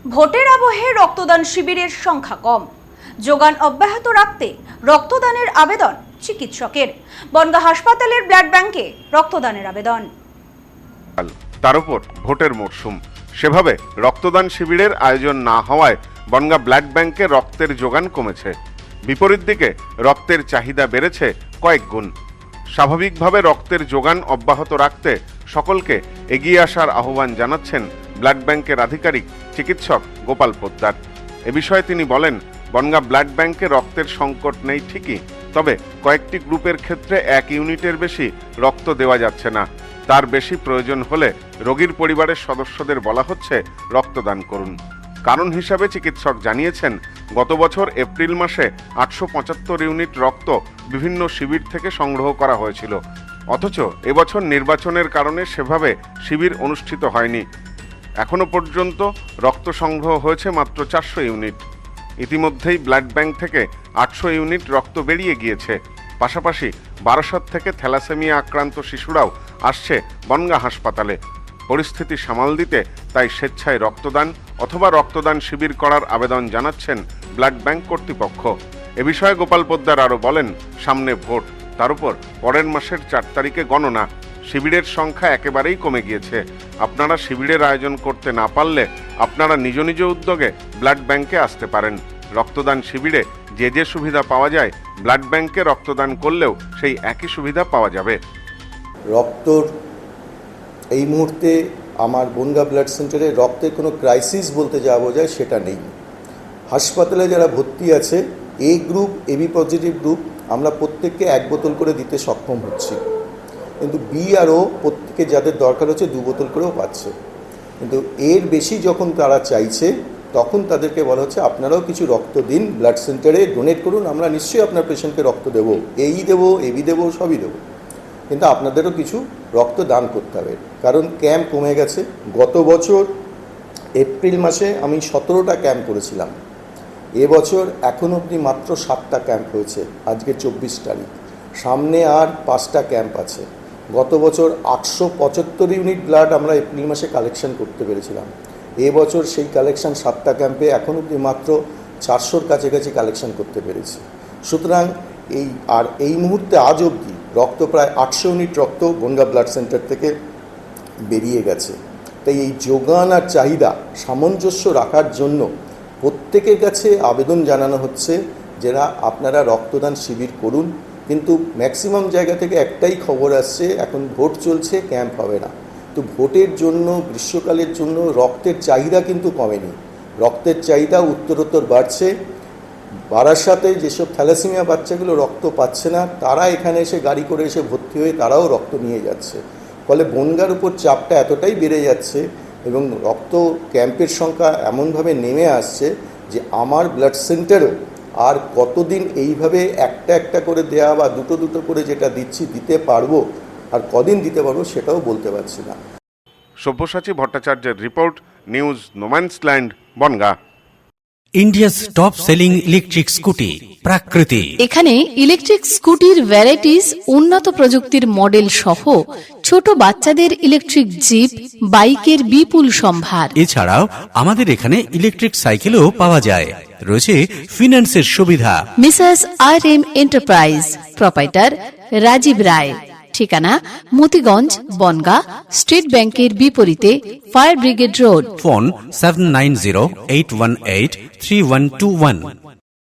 ভোটের আবহে রক্তদান শিবিরের সংখ্যা কম, যোগান অব্যাহত রাখতে রক্তদানের আবেদন চিকিৎসকের। বনগাঁ হাসপাতালের ব্লাড ব্যাংকে রক্তদানের আবেদন। তার উপর ভোটের মরশুম, সেভাবে রক্তদান শিবিরের আয়োজন না হওয়ায় বনগাঁ ব্লাড ব্যাংকে রক্তের যোগান কমেছে। বিপরীত দিকে রক্তের চাহিদা বেড়েছে কয়েক গুণ। স্বাভাবিকভাবে রক্তের যোগান অব্যাহত রাখতে সকলকে এগিয়ে আসার আহ্বান জানাচ্ছেন ব্লাড ব্যাংকের আধিকারিক চিকিৎসক গোপাল পোদ্দার। এ বিষয়ে তিনি বলেন, বনগাঁ ব্লাড ব্যাংকে রক্তের সংকট নেই ঠিকই, তবে কয়েকটি গ্রুপের ক্ষেত্রে 1 ইউনিটের বেশি রক্ত দেওয়া যাচ্ছে না। তার বেশি প্রয়োজন হলে রোগীর পরিবারের সদস্যদের বলা হচ্ছে রক্তদান করুন। কারণ হিসাবে চিকিৎসক জানিয়েছেন, গত বছর এপ্রিল মাসে 875 ইউনিট রক্ত বিভিন্ন শিবির থেকে সংগ্রহ করা হয়েছিল, অথচ এবছর নির্বাচনের কারণে সেভাবে শিবির অনুষ্ঠিত হয়নি। এখনো পর্যন্ত রক্ত সংগ্রহ হয়েছে মাত্র 400 ইউনিট। ইতিমধ্যেই ব্লাড ব্যাংক থেকে 800 ইউনিট রক্ত বেরিয়ে গিয়েছে। পাশাপাশি বারাসত থেকে থ্যালাসেমিয়া আক্রান্ত শিশুরাও আসছে বনগাঁ হাসপাতালে। পরিস্থিতি সামাল দিতে তাই স্বেচ্ছায় রক্তদান অথবা রক্তদান শিবির করার আবেদন জানাচ্ছেন ব্লাড ব্যাংক কর্তৃপক্ষ। এ বিষয়ে গোপাল পোদ্দার আরও বলেন, সামনে ভোট, তার উপর পরের মাসের 4 তারিখে গণনা। শিবিরের সংখ্যা একেবারেই কমে গিয়েছে। আপনারা শিবিরের আয়োজন করতে না পারলে আপনারা নিজ নিজ উদ্যোগে ব্লাড ব্যাংকে আসতে পারেন। রক্তদান শিবিরে যে যে সুবিধা পাওয়া যায়, ব্লাড ব্যাংকে রক্তদান করলেও সেই একই সুবিধা পাওয়া যাবে। রক্তর এই মুহূর্তে আমার বনগাঁ ব্লাড সেন্টারে রক্তের কোনো ক্রাইসিস বলতে যা বোঝায় সেটা নেই। হাসপাতালে যারা ভর্তি আছে, এ গ্রুপ, এবি পজিটিভ গ্রুপ, আমরা প্রত্যেককে 1 বোতল করে দিতে সক্ষম হচ্ছি, কিন্তু বি আর ও প্রত্যেকে যাদের দরকার হচ্ছে 2 বোতল করেও পাচ্ছে। কিন্তু এর বেশি যখন তারা চাইছে, তখন তাদেরকে বলা হচ্ছে আপনারাও কিছু রক্ত দিন, ব্লাড সেন্টারে ডোনেট করুন, আমরা নিশ্চয়ই আপনার পেশেন্টকে রক্ত দেবো, এই দেবো, এবি দেবো, সবই দেবো, কিন্তু আপনাদেরও কিছু রক্ত দান করতে হবে। কারণ ক্যাম্প কমে গেছে। গত বছর এপ্রিল মাসে আমি 17টা ক্যাম্প করেছিলাম, এবছর এখন অবধি মাত্র 7টা ক্যাম্প হয়েছে। আজকে 24 তারিখ, সামনে আর 5টা ক্যাম্প আছে। গত বছর 875 ইউনিট ব্লাড আমরা এপ্রিল মাসে কালেকশন করতে পেরেছিলাম। এবছর সেই কালেকশন 7টা ক্যাম্পে এখন অবধি মাত্র 400-র কাছাকাছি কালেকশন করতে পেরেছি। সুতরাং এই মুহূর্তে আজ অবধি রক্ত প্রায় 800 ইউনিট রক্ত বনগাঁ ব্লাড সেন্টার থেকে বেরিয়ে গেছে। তাই এই যোগান আর চাহিদা সামঞ্জস্য রাখার জন্য প্রত্যেকের কাছে আবেদন জানানো হচ্ছে, যারা আপনারা রক্তদান শিবির করুন। কিন্তু ম্যাক্সিমাম জায়গা থেকে একটাই খবর আসছে, এখন ভোট চলছে, ক্যাম্প হবে না। তো ভোটের জন্য, গ্রীষ্মকালের জন্য রক্তের চাহিদা কিন্তু কমেনি, রক্তের চাহিদা উত্তরোত্তর বাড়ছে। বারাসাতে যেসব থ্যালাসেমিয়া বাচ্চাগুলো রক্ত পাচ্ছে না, তারা এখানে এসে গাড়ি করে এসে ভর্তি হয়ে তারাও রক্ত নিয়ে যাচ্ছে। ফলে বনগাঁর উপর চাপটা এতটাই বেড়ে যাচ্ছে এবং রক্ত ক্যাম্পের সংখ্যা এমনভাবে নেমে আসছে যে আমার ব্লাড সেন্টারও আর কতদিন এইভাবে একটা একটা করে দেওয়া বা দুটো দুটো করে যেটা দিতে পারবো, আর কদিন দিতে পারবো সেটাও বলতে পারছি না। সব্যসাচী ভট্টাচার্যের report, news no man's land, Bongaon. India's top selling electric scooty Prakriti. এখানে ইলেকট্রিক স্কুটির ভ্যারাইটিস, উন্নত প্রযুক্তির মডেল সহ ছোট বাচ্চাদের ইলেকট্রিক জিপ, বাইকের বিপুল সম্ভার। এছাড়াও আমাদের এখানে ইলেকট্রিক সাইকেলও পাওয়া যায়। রয়েছে ফিন্যান্সের সুবিধা। Mrs RM enterprise, proprietor Rajib Roy. ঠিকানা মতিগঞ্জ, বনগাঁ, স্টেট ব্যাংকের বিপরীতে, ফায়ার ব্রিগেড রোড। ফোন 7908183121।